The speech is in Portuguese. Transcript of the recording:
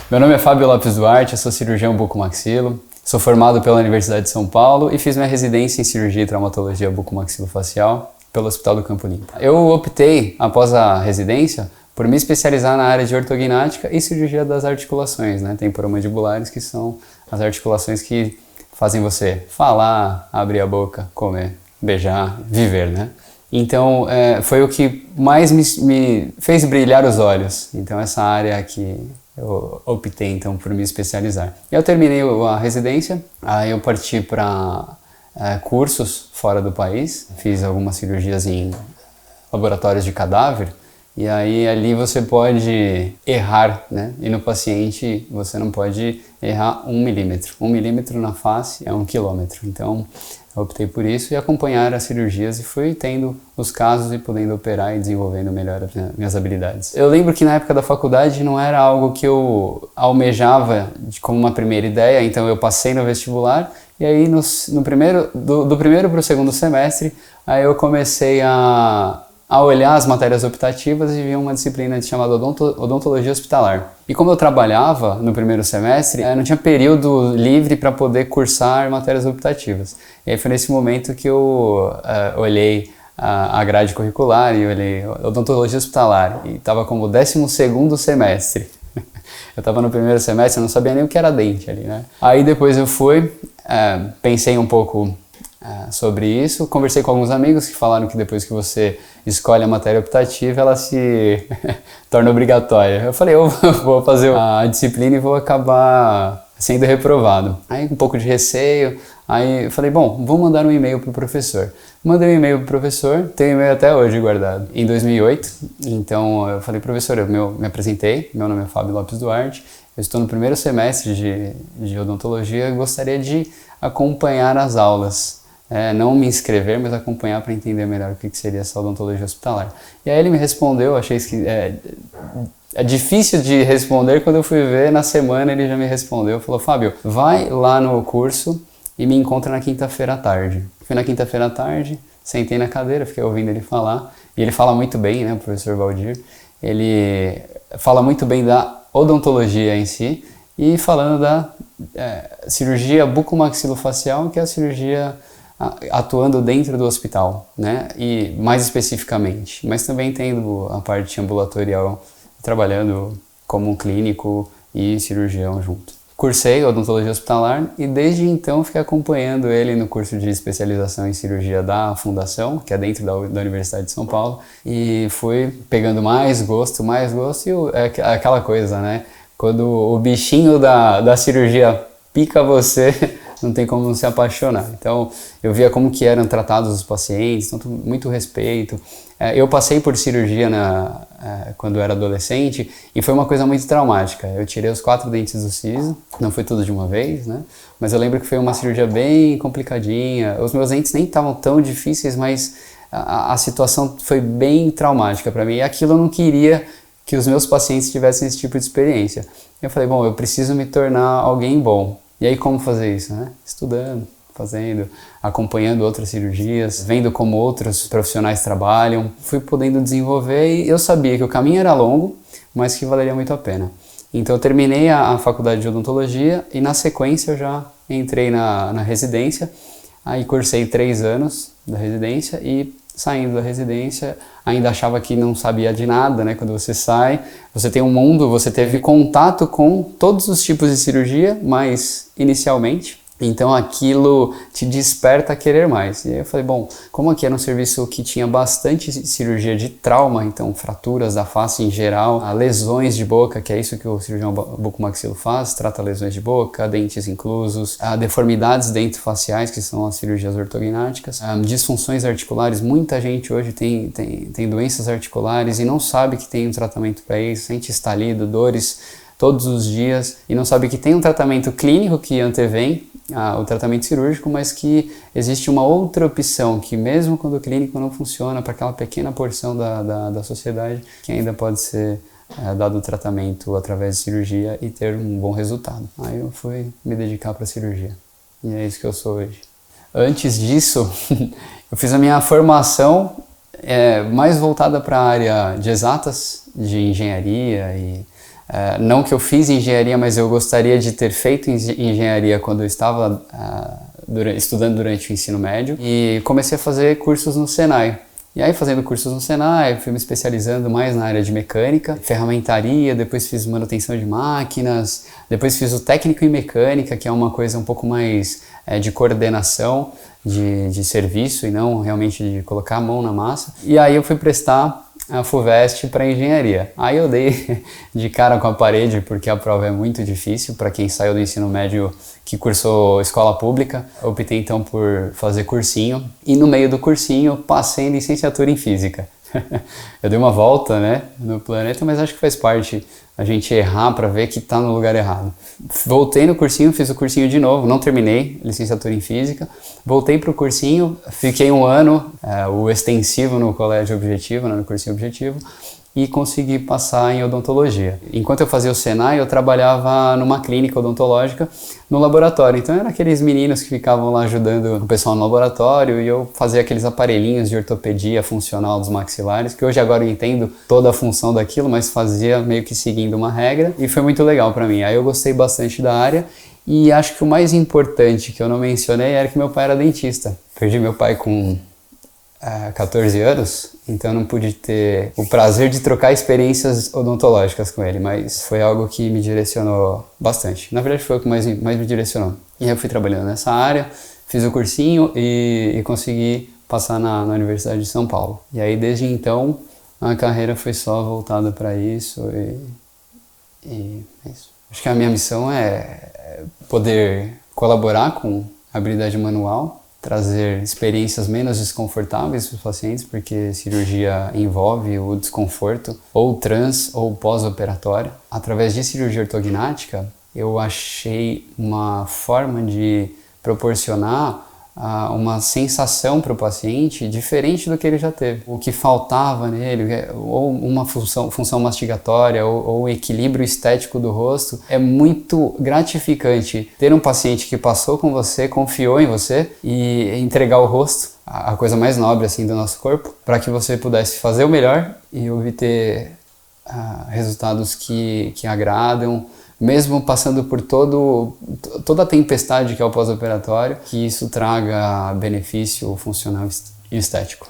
Meu nome é Fábio Lopes Duarte, eu sou cirurgião bucomaxilo, sou formado pela Universidade de São Paulo e fiz minha residência em cirurgia e traumatologia bucomaxilofacial pelo Hospital do Campo Limpo. Eu optei, após a residência, por me especializar na área de ortognática e cirurgia das articulações, né, temporomandibulares, que são as articulações que fazem você falar, abrir a boca, comer, beijar, viver, né? Então, foi o que mais me fez brilhar os olhos. Então, essa área que eu optei, então, por me especializar. Eu terminei a residência, aí eu parti para cursos fora do país. Fiz algumas cirurgias em laboratórios de cadáver. E aí, ali você pode errar, né? E no paciente, você não pode errar 1 milímetro. 1 milímetro na face é 1 quilômetro. Então, eu optei por isso e acompanhar as cirurgias e fui tendo os casos e podendo operar e desenvolvendo melhor as minhas habilidades. Eu lembro que na época da faculdade não era algo que eu almejava como uma primeira ideia, então eu passei no vestibular e aí do primeiro para o segundo semestre, aí eu comecei a olhar as matérias optativas e vi uma disciplina chamada odontologia hospitalar. E como eu trabalhava no primeiro semestre, não tinha período livre para poder cursar matérias optativas. E aí foi nesse momento que eu olhei a grade curricular e olhei odontologia hospitalar e estava como 12º semestre. Eu estava no primeiro semestre, eu não sabia nem o que era dente ali, né? Aí depois eu fui, pensei um pouco sobre isso, conversei com alguns amigos que falaram que depois que você escolhe a matéria optativa, ela se torna obrigatória. Eu falei, eu vou fazer a disciplina e vou acabar sendo reprovado. Aí um pouco de receio, aí eu falei, bom, vou mandar um e-mail pro professor. Mandei um e-mail pro professor, tenho e-mail até hoje guardado, em 2008. Então eu falei, professor, eu me apresentei, meu nome é Fábio Lopes Duarte, eu estou no primeiro semestre de odontologia e gostaria de acompanhar as aulas. Não me inscrever, mas acompanhar para entender melhor o que seria essa odontologia hospitalar. E aí ele me respondeu, achei que é difícil de responder, quando eu fui ver, na semana ele já me respondeu, falou, Fábio, vai lá no curso e me encontra na quinta-feira à tarde. Fui na quinta-feira à tarde, sentei na cadeira, fiquei ouvindo ele falar, e ele fala muito bem, né, o professor Valdir, ele fala muito bem da odontologia em si, e falando da cirurgia bucomaxilofacial, que é a cirurgia atuando dentro do hospital, né? E mais especificamente, mas também tendo a parte ambulatorial, trabalhando como clínico e cirurgião junto. Cursei odontologia hospitalar e desde então fiquei acompanhando ele no curso de especialização em cirurgia da Fundação, que é dentro da Universidade de São Paulo, e fui pegando mais gosto e aquela coisa, né? Quando o bichinho da cirurgia pica você, não tem como não se apaixonar. Então, eu via como que eram tratados os pacientes, tanto muito respeito. Eu passei por cirurgia quando eu era adolescente e foi uma coisa muito traumática. Eu tirei os 4 dentes do siso, não foi tudo de uma vez, né? Mas eu lembro que foi uma cirurgia bem complicadinha. Os meus dentes nem estavam tão difíceis, mas a situação foi bem traumática para mim. E aquilo eu não queria que os meus pacientes tivessem esse tipo de experiência. Eu falei, bom, eu preciso me tornar alguém bom. E aí como fazer isso, né? Estudando, fazendo, acompanhando outras cirurgias, vendo como outros profissionais trabalham. Fui podendo desenvolver e eu sabia que o caminho era longo, mas que valeria muito a pena. Então eu terminei a faculdade de odontologia e na sequência eu já entrei na residência. Aí cursei 3 anos da residência e saindo da residência ainda achava que não sabia de nada, né? Quando você sai, você tem um mundo, você teve contato com todos os tipos de cirurgia, mas inicialmente, então aquilo te desperta a querer mais. E aí eu falei, bom, como aqui era um serviço que tinha bastante cirurgia de trauma, então fraturas da face em geral, lesões de boca, que é isso que o cirurgião bucomaxilo faz, trata lesões de boca, dentes inclusos, deformidades dentofaciais, que são as cirurgias ortognáticas, disfunções articulares, muita gente hoje tem doenças articulares e não sabe que tem um tratamento para isso, sente estalido, dores todos os dias e não sabe que tem um tratamento clínico que antevém o tratamento cirúrgico, mas que existe uma outra opção que mesmo quando o clínico não funciona para aquela pequena porção da sociedade, que ainda pode ser dado o tratamento através de cirurgia e ter um bom resultado. Aí eu fui me dedicar para a cirurgia e é isso que eu sou hoje. Antes disso, eu fiz a minha formação mais voltada para a área de exatas, de engenharia e Não que eu fiz engenharia, mas eu gostaria de ter feito engenharia quando eu estava estudando durante o ensino médio, e comecei a fazer cursos no Senai. E aí, fazendo cursos no Senai, fui me especializando mais na área de mecânica, ferramentaria, depois fiz manutenção de máquinas, depois fiz o técnico em mecânica, que é uma coisa um pouco mais de coordenação de serviço e não realmente de colocar a mão na massa. E aí eu fui prestar a FUVEST para engenharia. Aí eu dei de cara com a parede, porque a prova é muito difícil para quem saiu do ensino médio que cursou escola pública. Eu optei então por fazer cursinho, e no meio do cursinho passei em licenciatura em física. Eu dei uma volta, né, no planeta, mas acho que faz parte a gente errar para ver que está no lugar errado. Voltei no cursinho, fiz o cursinho de novo, não terminei, licenciatura em física. Voltei para o cursinho, fiquei um ano, o extensivo no colégio objetivo, né, no cursinho objetivo, e consegui passar em odontologia. Enquanto eu fazia o Senai, eu trabalhava numa clínica odontológica no laboratório. Então eram aqueles meninos que ficavam lá ajudando o pessoal no laboratório, e eu fazia aqueles aparelhinhos de ortopedia funcional dos maxilares, que hoje agora eu entendo toda a função daquilo, mas fazia meio que seguindo uma regra, e foi muito legal para mim. Aí eu gostei bastante da área, e acho que o mais importante que eu não mencionei era que meu pai era dentista. Perdi meu pai com 14 anos, então não pude ter o prazer de trocar experiências odontológicas com ele, mas foi algo que me direcionou bastante. Na verdade foi o que mais me direcionou. E aí eu fui trabalhando nessa área, fiz o cursinho e consegui passar na Universidade de São Paulo. E aí desde então a carreira foi só voltada para isso e é isso. Acho que a minha missão é poder colaborar com a habilidade manual, trazer experiências menos desconfortáveis para os pacientes, porque cirurgia envolve o desconforto, ou trans ou pós-operatório. Através de cirurgia ortognática, eu achei uma forma de proporcionar uma sensação para o paciente diferente do que ele já teve. O que faltava nele, ou uma função mastigatória, ou equilíbrio estético do rosto, é muito gratificante ter um paciente que passou com você, confiou em você, e entregar o rosto, a coisa mais nobre assim do nosso corpo, para que você pudesse fazer o melhor e obter resultados que agradam, mesmo passando por toda a tempestade que é o pós-operatório, que isso traga benefício funcional e estético.